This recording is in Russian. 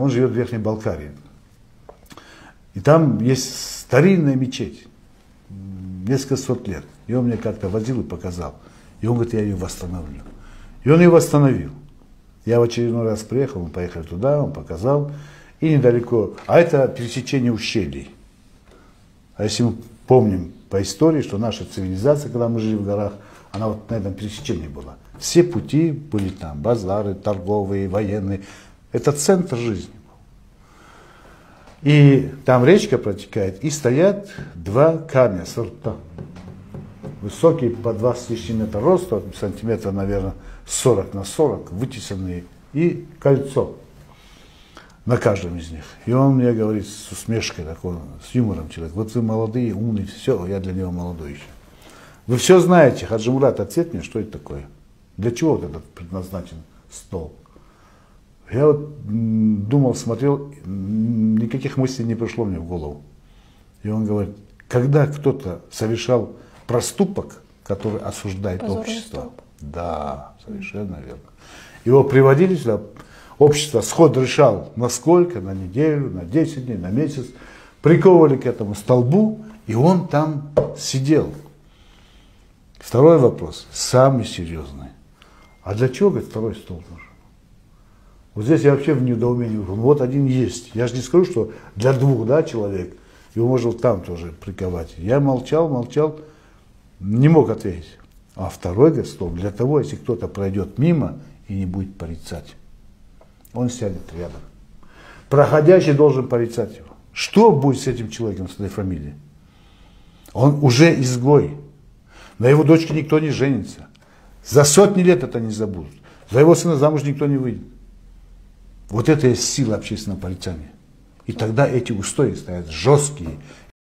Он живет в Верхней Балкарии. И там есть старинная мечеть, несколько сот лет. И он мне как-то возил и показал. И он говорит, я ее восстановлю. И он ее восстановил. Я в очередной раз приехал, мы поехали туда, он показал. И недалеко, а это пересечение ущелий. А если мы помним по истории, что наша цивилизация, когда мы жили в горах, она вот на этом пересечении была. Все пути были там, базары, торговые, военные. Это центр жизни был. И там речка протекает, и стоят два камня сорта. Высокие, по 2 с лишним метра роста, сантиметра, наверное, 40 на 40, вытесанные, и кольцо на каждом из них. И он мне говорит с усмешкой, такой, с юмором человек, вот вы молодые, умные, все, я для него молодой еще. Вы все знаете, Хаджи Мурат, ответь мне, что это такое? Для чего вот этот предназначен стол? Я вот думал, смотрел, никаких мыслей не пришло мне в голову. И он говорит, когда кто-то совершал проступок, который осуждает позорный общество, столб. Да, совершенно верно. Его приводили сюда, общество сход решал на сколько, на неделю, на 10 дней, на месяц, приковывали к этому столбу, и он там сидел. Второй вопрос, самый серьезный. А для чего, говорит, второй стол нужен? Вот здесь я вообще в недоумении. Вот один есть. Я же не скажу, что для 2, да, человек, его можно там тоже приковать. Я молчал, не мог ответить. А второй, говорит, стол для того, если кто-то пройдет мимо и не будет порицать. Он сядет рядом. Проходящий должен порицать его. Что будет с этим человеком, с этой фамилией? Он уже изгой. На его дочке никто не женится. За сотни лет это не забудут. За его сына замуж никто не выйдет. Вот это есть сила общественного порицания. И тогда эти устои стоят жесткие.